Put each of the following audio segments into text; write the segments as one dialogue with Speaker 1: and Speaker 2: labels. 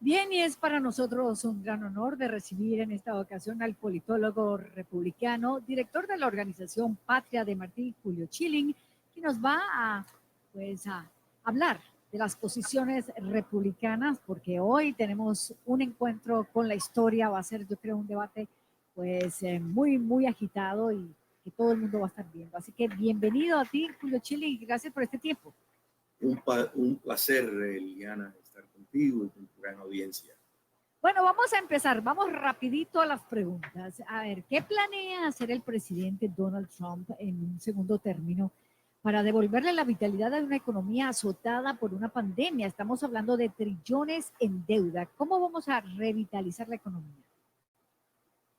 Speaker 1: Bien, y es para nosotros un gran honor de recibir en esta ocasión al politólogo republicano, director de la organización Patria de Martí, Julio Chilling, que nos va a hablar de las posiciones republicanas, porque hoy tenemos un encuentro con la historia, va a ser, yo creo, un debate muy agitado y que todo el mundo va a estar viendo. Así que bienvenido a ti, Julio Chilling, y gracias por este tiempo.
Speaker 2: Un placer, Liliana, estar contigo y con tu gran audiencia.
Speaker 1: Bueno, vamos a empezar, vamos rapidito a las preguntas. A ver, ¿qué planea hacer el presidente Donald Trump en un segundo término para devolverle la vitalidad a una economía azotada por una pandemia? Estamos hablando de trillones en deuda. ¿Cómo vamos a revitalizar la economía?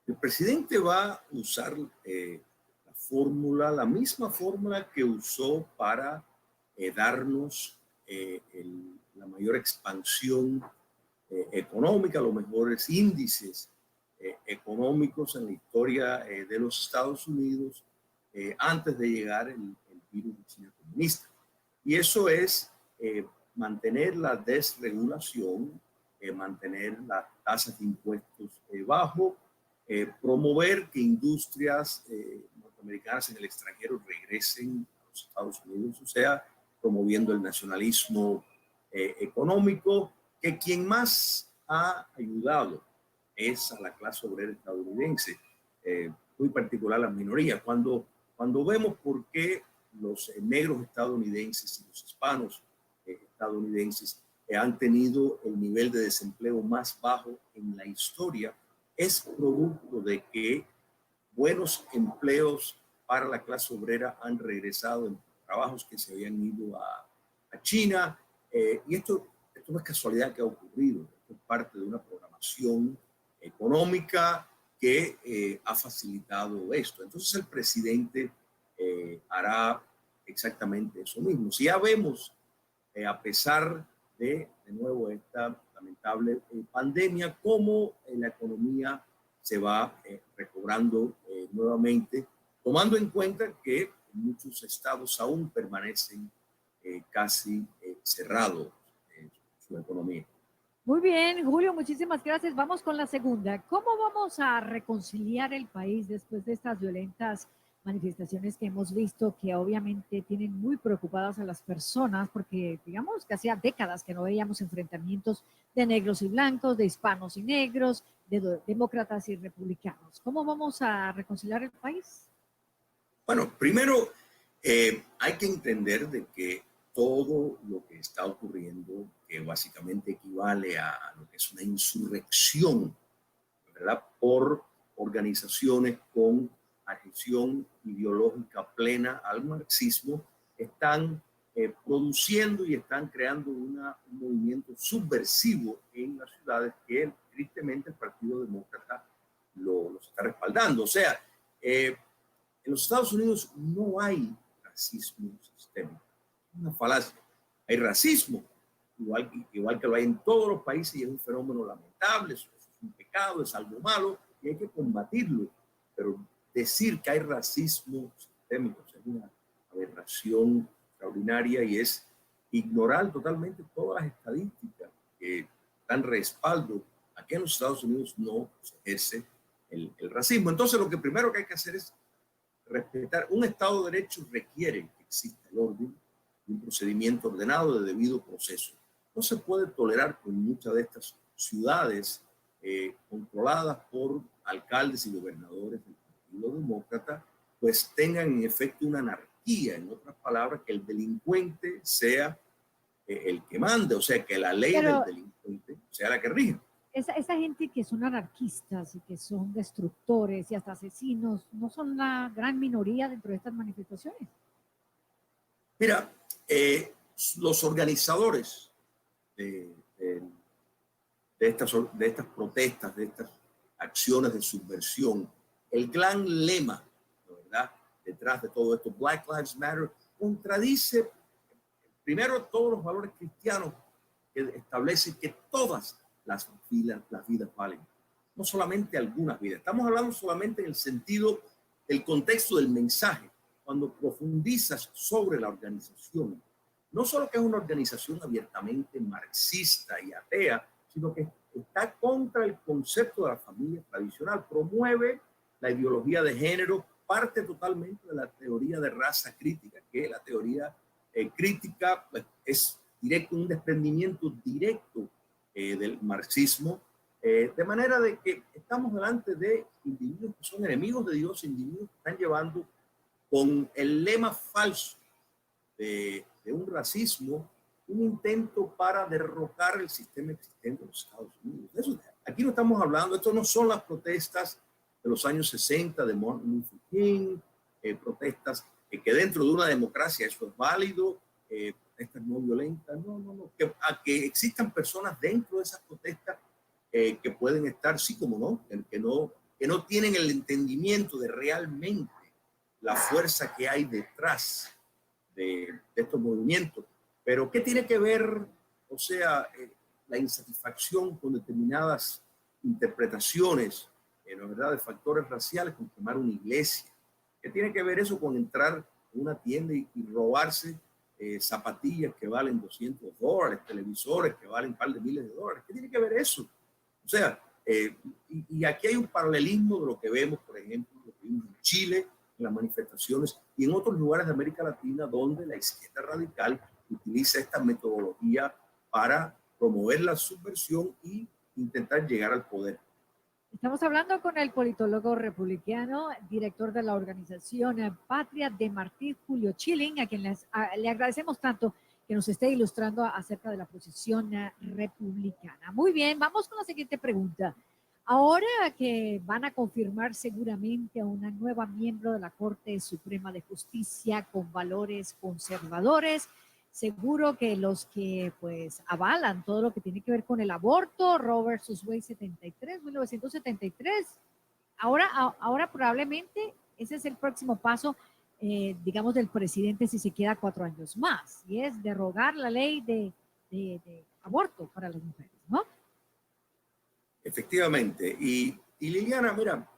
Speaker 2: El presidente va a usar la misma fórmula que usó para darnos la mayor expansión económica, los mejores índices económicos en la historia de los Estados Unidos antes de llegar el virus de China comunista. Y eso es mantener la desregulación, mantener las tasas de impuestos bajo, promover que industrias norteamericanas en el extranjero regresen a los Estados Unidos, o sea, promoviendo el nacionalismo económico, que quien más ha ayudado es a la clase obrera estadounidense, muy particular las minorías. Cuando vemos por qué los negros estadounidenses y los hispanos estadounidenses han tenido el nivel de desempleo más bajo en la historia, es producto de que buenos empleos para la clase obrera han regresado en trabajos que se habían ido a China. Y esto no es casualidad que ha ocurrido, esto es parte de una programación económica que ha facilitado esto. Entonces el presidente hará exactamente eso mismo. Si ya vemos, a pesar de nuevo, esta lamentable pandemia, cómo la economía se va recobrando nuevamente, tomando en cuenta que muchos estados aún permanecen casi cerrados su economía.
Speaker 1: Muy bien, Julio, muchísimas gracias. Vamos con la segunda. ¿Cómo vamos a reconciliar el país después de estas violentas manifestaciones que hemos visto, que obviamente tienen muy preocupadas a las personas, porque digamos que hacía décadas que no veíamos enfrentamientos de negros y blancos, de hispanos y negros, de demócratas y republicanos? ¿Cómo vamos a reconciliar el país?
Speaker 2: Bueno, primero hay que entender de que todo lo que está ocurriendo, que básicamente equivale a lo que es una insurrección, ¿verdad?, por organizaciones con adhesión ideológica plena al marxismo, están produciendo y están creando un movimiento subversivo en las ciudades que tristemente el Partido Demócrata los está respaldando. O sea, en los Estados Unidos no hay racismo sistémico, es una falacia. Hay racismo, igual que lo hay en todos los países, y es un fenómeno lamentable, es un pecado, es algo malo y hay que combatirlo. Pero decir que hay racismo sistémico es una aberración extraordinaria y es ignorar totalmente todas las estadísticas que dan respaldo a que en los Estados Unidos no se ejerce el racismo. Entonces, lo que primero que hay que hacer es respetar. Un Estado de Derecho requiere que exista el orden y un procedimiento ordenado de debido proceso. No se puede tolerar que muchas de estas ciudades controladas por alcaldes y gobernadores del Partido Demócrata, pues tengan en efecto una anarquía. En otras palabras, que el delincuente sea el que mande, o sea, que la ley del delincuente sea la que rija.
Speaker 1: Esa gente que son anarquistas y que son destructores y hasta asesinos, ¿no son la gran minoría dentro de estas manifestaciones?
Speaker 2: Mira, los organizadores de estas protestas, de estas acciones de subversión, el gran lema, ¿verdad?, detrás de todo esto, Black Lives Matter, contradice primero todos los valores cristianos que establecen que todas las vidas valen, no solamente algunas vidas. Estamos hablando solamente en el sentido del contexto del mensaje. Cuando profundizas sobre la organización, no solo que es una organización abiertamente marxista y atea, sino que está contra el concepto de la familia tradicional, promueve la ideología de género, parte totalmente de la teoría de raza crítica, que la teoría crítica pues, es directo, un desprendimiento directo del marxismo, de manera de que estamos delante de individuos que son enemigos de Dios, individuos que están llevando con el lema falso de un racismo, un intento para derrocar el sistema existente en los Estados Unidos. Eso, aquí no estamos hablando, esto no son las protestas de los años 60 de Martin Luther King, protestas que dentro de una democracia eso es válido, protestas no violentas, no, que existan personas dentro de esas protestas que pueden estar, sí como no, que no tienen el entendimiento de realmente la fuerza que hay detrás de estos movimientos. Pero ¿qué tiene que ver, o sea, la insatisfacción con determinadas interpretaciones, ¿no, verdad?, de factores raciales, con quemar una iglesia? ¿Qué tiene que ver eso con entrar en una tienda y robarse zapatillas que valen $200, televisores que valen un par de miles de dólares? ¿Qué tiene que ver eso? O sea, y aquí hay un paralelismo de lo que vemos, por ejemplo, lo que vimos en Chile, en las manifestaciones y en otros lugares de América Latina donde la izquierda radical utiliza esta metodología para promover la subversión y intentar llegar al poder.
Speaker 1: Estamos hablando con el politólogo republicano, director de la organización Patria de Martí, Julio Chilling, a quien le agradecemos tanto que nos esté ilustrando acerca de la posición republicana. Muy bien, vamos con la siguiente pregunta. Ahora que van a confirmar seguramente a una nueva miembro de la Corte Suprema de Justicia con valores conservadores, seguro que los que pues avalan todo lo que tiene que ver con el aborto, Roe versus Wade 1973, ahora probablemente ese es el próximo paso, digamos, del presidente si se queda 4 años más, y es derogar la ley de aborto para las mujeres, ¿no?
Speaker 2: Efectivamente. Y Liliana, mira,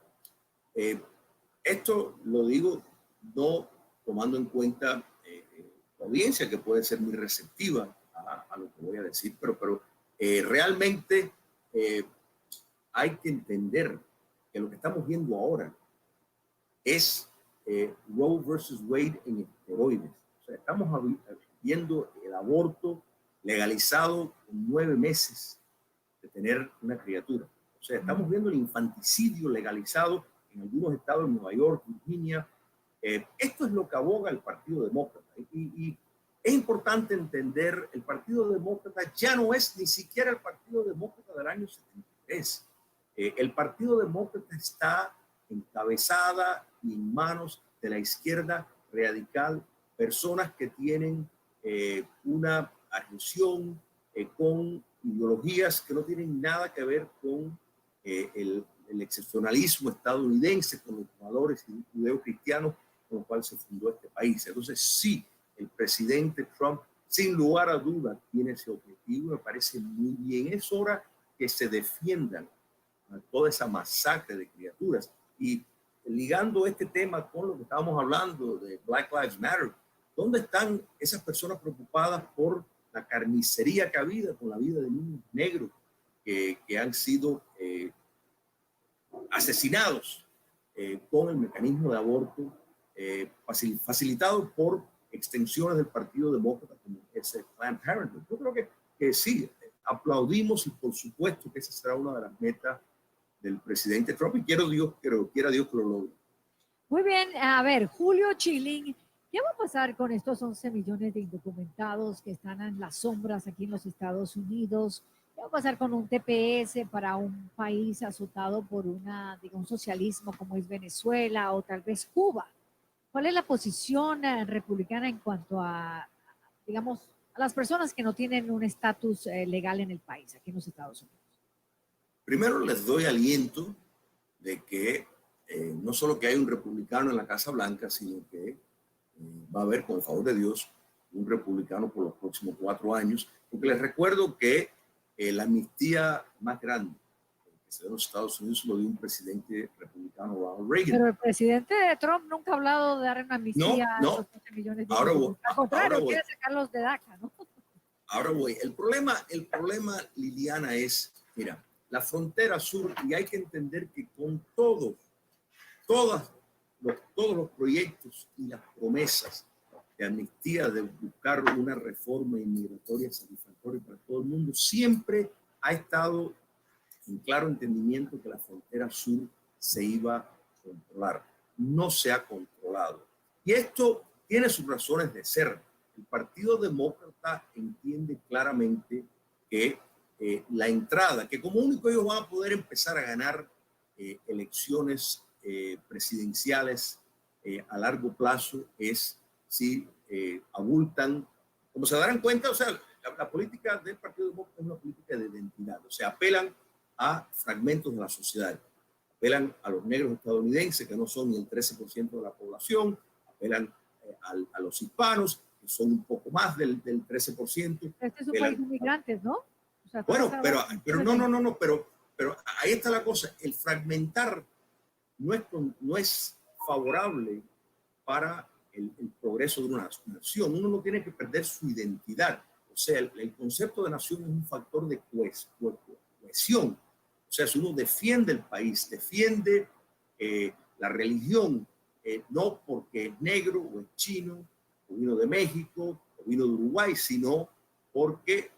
Speaker 2: esto lo digo no tomando en cuenta la audiencia, que puede ser muy receptiva a lo que voy a decir, pero realmente hay que entender que lo que estamos viendo ahora es Roe versus Wade en esteroides. O sea, estamos viendo el aborto legalizado con 9 meses de tener una criatura. O sea, estamos viendo el infanticidio legalizado en algunos estados de Nueva York, Virginia. Esto es lo que aboga el Partido Demócrata. Y es importante entender, el Partido Demócrata ya no es ni siquiera el Partido Demócrata del año 73. El Partido Demócrata está encabezada y en manos de la izquierda radical, personas que tienen una adhesión con ideologías que no tienen nada que ver con el excepcionalismo estadounidense, con los valores judeocristianos con los cuales se fundó este país. Entonces, sí, el presidente Trump, sin lugar a dudas, tiene ese objetivo. Me parece muy bien. Es hora que se defiendan toda esa masacre de criaturas. Y ligando este tema con lo que estábamos hablando de Black Lives Matter, ¿dónde están esas personas preocupadas por la carnicería que ha habido con la vida de niños negros que han sido asesinados con el mecanismo de aborto facilitado por extensiones del Partido Demócrata como ese Planned Parenthood? Yo creo que sí, aplaudimos y por supuesto que esa será una de las metas del presidente Trump y quiera Dios que lo logre.
Speaker 1: Muy bien, a ver, Julio Chilling, ¿qué va a pasar con estos 11 millones de indocumentados que están en las sombras aquí en los Estados Unidos? ¿Qué va a pasar con un TPS para un país azotado por un socialismo como es Venezuela o tal vez Cuba? ¿Cuál es la posición republicana en cuanto a, digamos, a las personas que no tienen un estatus legal en el país, aquí en los Estados Unidos?
Speaker 2: Primero les doy aliento de que no solo que hay un republicano en la Casa Blanca, sino que va a haber, con el favor de Dios, un republicano por los próximos 4 años, porque les recuerdo que la amnistía más grande que se dio en los Estados Unidos lo dio un presidente republicano, Ronald Reagan.
Speaker 1: Pero el presidente Trump nunca ha hablado de dar una amnistía a esos 11 millones de
Speaker 2: ahora
Speaker 1: Al contrario,
Speaker 2: quiere
Speaker 1: sacarlos de DACA, ¿no?
Speaker 2: Ahora voy. El problema, Liliana, es, mira, la frontera sur, y hay que entender que con todos todos los proyectos y las promesas de amnistía, de buscar una reforma inmigratoria satisfactoria para todo el mundo, siempre ha estado en claro entendimiento que la frontera sur se iba a controlar. No se ha controlado. Y esto tiene sus razones de ser. El Partido Demócrata entiende claramente que la entrada, que como único ellos van a poder empezar a ganar elecciones presidenciales a largo plazo, es si abultan, como se darán cuenta, o sea, la política del Partido Demócrata es una política de identidad, o sea, apelan a fragmentos de la sociedad, apelan a los negros estadounidenses, que no son ni el 13% de la población, apelan a los hispanos, que son un poco más del 13%.
Speaker 1: Este es un país de inmigrantes, ¿no? O sea,
Speaker 2: bueno, pero no, pero ahí está la cosa, el fragmentar no es favorable para el progreso de una nación. Uno no tiene que perder su identidad. O sea, el concepto de nación es un factor de cohesión. O sea, si uno defiende el país, defiende la religión, no porque es negro o es chino, o vino de México, o vino de Uruguay, sino porque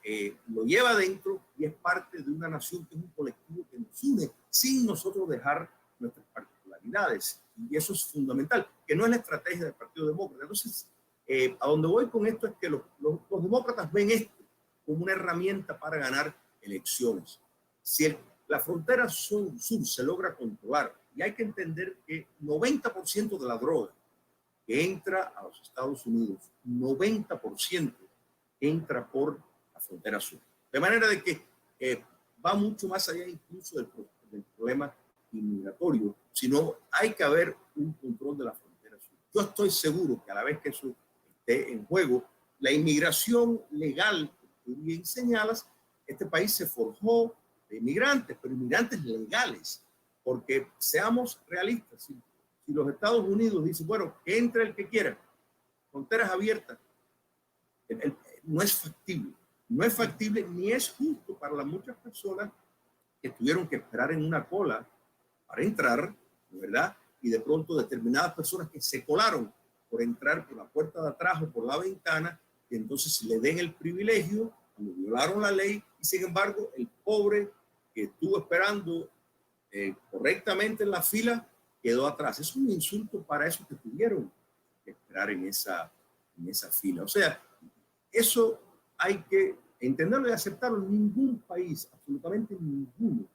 Speaker 2: lo lleva adentro y es parte de una nación que es un colectivo que nos une, sin nosotros dejar nuestras particularidades. Y eso es fundamental, que no es la estrategia del Partido Demócrata. Entonces, a donde voy con esto es que los demócratas ven esto como una herramienta para ganar elecciones. Si la frontera sur se logra controlar, y hay que entender que 90% de la droga que entra a los Estados Unidos, 90% entra por la frontera sur. De manera de que va mucho más allá incluso del problema inmigratorio, sino hay que haber un control de la frontera sur. Yo estoy seguro que a la vez que eso esté en juego, la inmigración legal, que tú bien señalas, este país se forjó de inmigrantes, pero inmigrantes legales, porque seamos realistas, si los Estados Unidos dicen, bueno, que entre el que quiera, fronteras abiertas, no es factible. No es factible ni es justo para las muchas personas que tuvieron que esperar en una cola para entrar, ¿verdad? Y de pronto determinadas personas que se colaron por entrar por la puerta de atrás o por la ventana, y entonces le den el privilegio, cuando violaron la ley, y sin embargo el pobre que estuvo esperando correctamente en la fila quedó atrás. Es un insulto para esos que tuvieron que esperar en esa fila. O sea, eso hay que entenderlo y aceptarlo. Ningún país, absolutamente ninguno,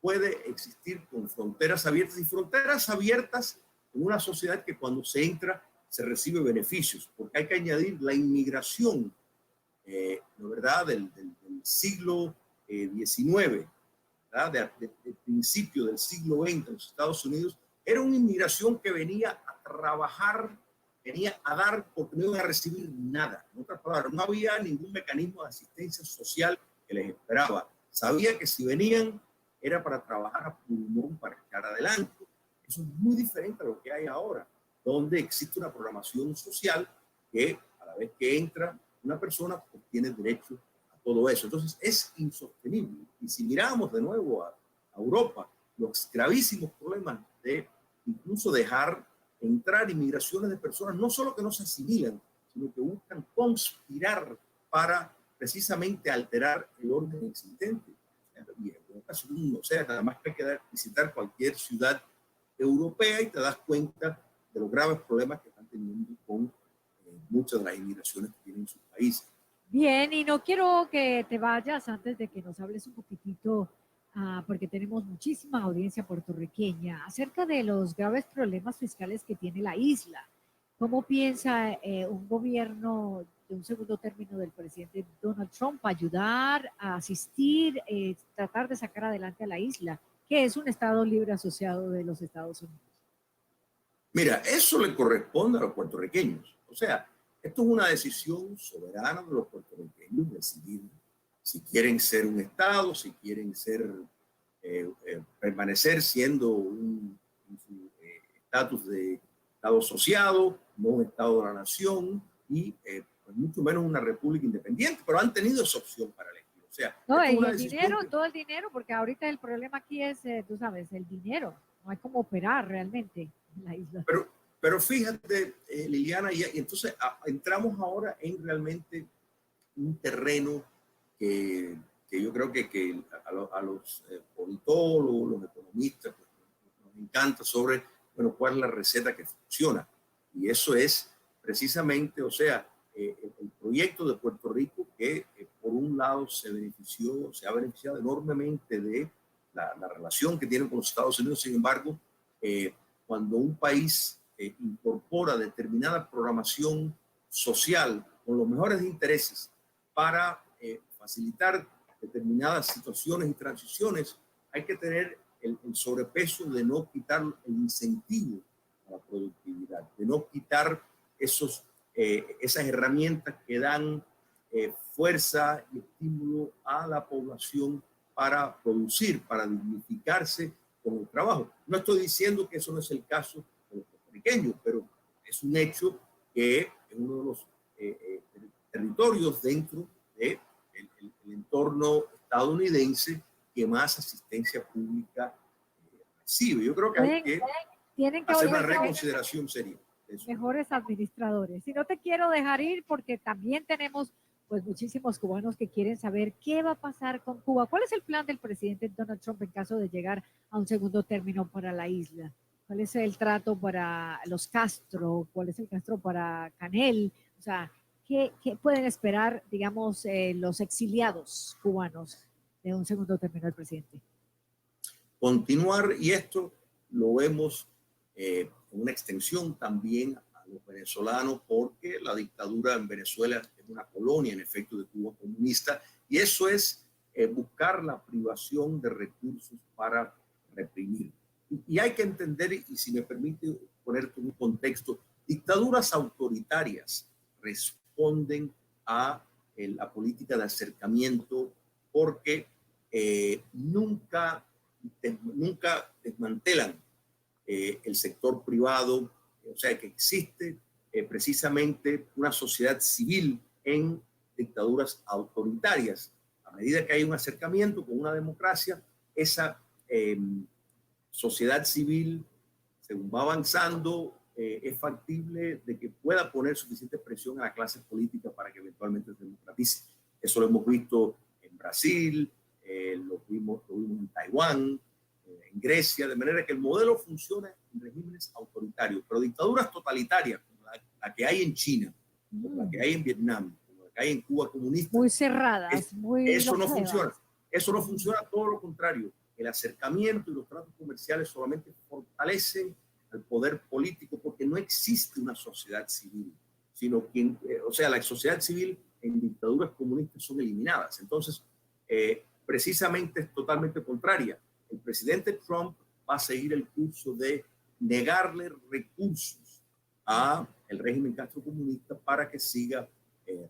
Speaker 2: puede existir con fronteras abiertas, y fronteras abiertas en una sociedad que cuando se entra se recibe beneficios, porque hay que añadir la inmigración, ¿no, verdad?, del siglo XIX, ¿verdad? Del principio del siglo XX en los Estados Unidos. Era una inmigración que venía a trabajar, venía a dar, porque no iban a recibir nada. En otras palabras, no había ningún mecanismo de asistencia social que les esperaba. Sabía que si venían era para trabajar a pulmón, para echar adelante. Eso es muy diferente a lo que hay ahora, donde existe una programación social que a la vez que entra una persona, pues tiene derecho a todo eso. Entonces es insostenible. Y si miramos de nuevo a Europa, los gravísimos problemas de incluso dejar entrar inmigraciones de personas, no solo que no se asimilan, sino que buscan conspirar para precisamente alterar el orden existente. Y en Europa, o sea, nada más que hay que visitar cualquier ciudad europea y te das cuenta de los graves problemas que están teniendo con muchas de las inmigraciones que tienen en sus países.
Speaker 1: Bien, y no quiero que te vayas antes de que nos hables un poquitito, porque tenemos muchísima audiencia puertorriqueña, acerca de los graves problemas fiscales que tiene la isla. ¿Cómo piensa un gobierno de un segundo término del presidente Donald Trump ayudar a asistir, tratar de sacar adelante a la isla, que es un estado libre asociado de los Estados Unidos?
Speaker 2: Mira, eso le corresponde a los puertorriqueños. O sea, esto es una decisión soberana de los puertorriqueños, decidir si quieren ser un estado, si quieren ser, permanecer siendo un estatus de estado asociado, no un estado de la nación, y pues mucho menos una república independiente, pero han tenido esa opción para elegir. O sea,
Speaker 1: no, y
Speaker 2: una
Speaker 1: el dinero,
Speaker 2: que,
Speaker 1: todo el dinero, porque ahorita el problema aquí es, tú sabes, el dinero. No hay cómo operar realmente en la isla.
Speaker 2: pero fíjate, Liliana, y entonces entramos ahora en realmente un terreno que yo creo que a los politólogos, los economistas, pues, nos encanta sobre, bueno, cuál es la receta que funciona. Y eso es precisamente, o sea, el proyecto de Puerto Rico que por un lado se ha beneficiado enormemente de la relación que tiene con los Estados Unidos. Sin embargo, cuando un país incorpora determinada programación social con los mejores intereses para facilitar determinadas situaciones y transiciones, hay que tener el sobrepeso de no quitar el incentivo a la productividad, de no quitar esas herramientas que dan fuerza y estímulo a la población para producir, para dignificarse con el trabajo. No estoy diciendo que eso no es el caso de los puertorriqueños, pero es un hecho que es uno de los territorios dentro del entorno estadounidense que más asistencia pública recibe. Yo creo que hay que
Speaker 1: tienen que
Speaker 2: hacer una reconsideración seria.
Speaker 1: Mejores administradores. Y no te quiero dejar ir porque también tenemos pues muchísimos cubanos que quieren saber qué va a pasar con Cuba. ¿Cuál es el plan del presidente Donald Trump en caso de llegar a un segundo término para la isla? ¿Cuál es el trato para los Castro? ¿Cuál es el Castro para Canel? O sea, ¿qué pueden esperar, digamos, los exiliados cubanos de un segundo término del presidente?
Speaker 2: Continuar, y esto lo vemos en una extensión también a los venezolanos, porque la dictadura en Venezuela es una colonia, en efecto, de Cuba comunista, y eso es buscar la privación de recursos para reprimir. Y hay que entender, y si me permite ponerte un contexto, dictaduras autoritarias responden a la política de acercamiento porque nunca desmantelan el sector privado, o sea que existe precisamente una sociedad civil en dictaduras autoritarias. A medida que hay un acercamiento con una democracia, esa sociedad civil, según va avanzando, es factible de que pueda poner suficiente presión a la clase política para que eventualmente se democratice. Eso lo hemos visto en Brasil, lo vimos en Taiwán, en Grecia, de manera que el modelo funciona en regímenes autoritarios, pero dictaduras totalitarias, como la que hay en China, como la que hay en Vietnam, como la que hay en Cuba comunista.
Speaker 1: Muy cerradas,
Speaker 2: eso no funciona. Eso no funciona, todo lo contrario. El acercamiento y los tratos comerciales solamente fortalecen al poder político porque no existe una sociedad civil, sino o sea, la sociedad civil en dictaduras comunistas son eliminadas. Entonces, precisamente es totalmente contraria. El presidente Trump va a seguir el curso de negarle recursos a el régimen castrocomunista para que siga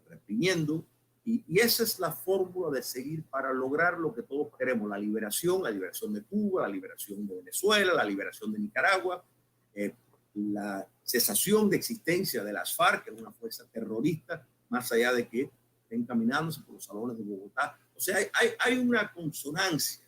Speaker 2: reprimiendo. Y esa es la fórmula de seguir para lograr lo que todos queremos, la liberación de Cuba, la liberación de Venezuela, la liberación de Nicaragua, la cesación de existencia de las FARC, que es una fuerza terrorista, más allá de que estén caminándose por los salones de Bogotá. O sea, hay una consonancia,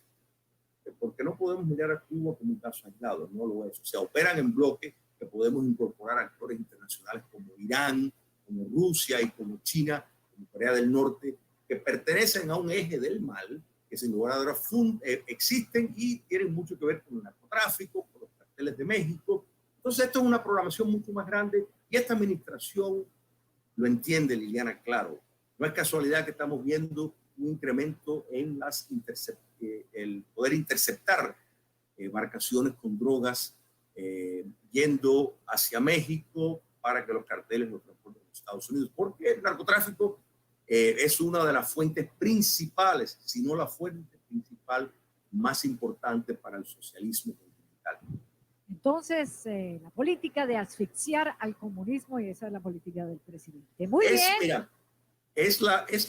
Speaker 2: porque no podemos mirar a Cuba como un caso aislado, no lo es. O sea, operan en bloque que podemos incorporar actores internacionales como Irán, como Rusia y como China, Corea del Norte, que pertenecen a un eje del mal, que sin lugar a dudas existen y tienen mucho que ver con el narcotráfico, con los carteles de México. Entonces, esto es una programación mucho más grande y esta administración lo entiende, Liliana, claro. No es casualidad que estamos viendo un incremento en el poder interceptar embarcaciones con drogas yendo hacia México para que los carteles lo transporten a los Estados Unidos, porque el narcotráfico es una de las fuentes principales, si no la fuente principal más importante para el socialismo continental.
Speaker 1: Entonces, la política de asfixiar al comunismo, y esa es la política del presidente. Muy bien.
Speaker 2: Mira, es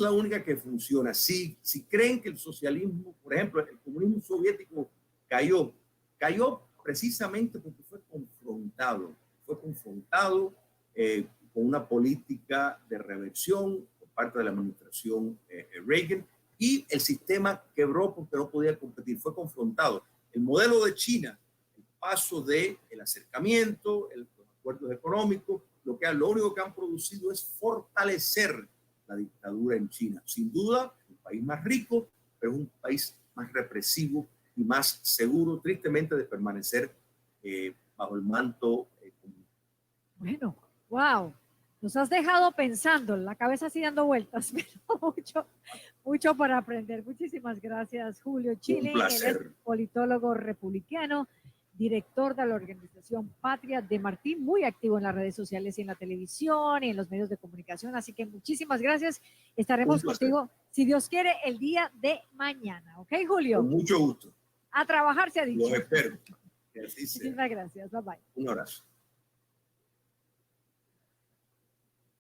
Speaker 2: la única que funciona. Si creen que el socialismo, por ejemplo, el comunismo soviético cayó precisamente porque fue confrontado con una política de reversión por parte de la administración Reagan, y el sistema quebró porque no podía competir, fue confrontado. El modelo de China, el paso del acercamiento, los acuerdos económicos, lo único que han producido es fortalecer la dictadura en China. Sin duda, un país más rico, pero es un país más represivo y más seguro, tristemente, de permanecer bajo el manto comunista.
Speaker 1: Bueno, wow. Nos has dejado pensando, la cabeza así dando vueltas, pero mucho para aprender. Muchísimas gracias, Julio Chilling, él es politólogo republicano, director de la organización Patria de Martí, muy activo en las redes sociales y en la televisión y en los medios de comunicación. Así que muchísimas gracias. Estaremos contigo, si Dios quiere, el día de mañana. ¿Ok, Julio?
Speaker 2: Con mucho gusto.
Speaker 1: A trabajar se ha dicho.
Speaker 2: Los espero.
Speaker 1: Muchísimas gracias. Bye bye.
Speaker 2: Un abrazo.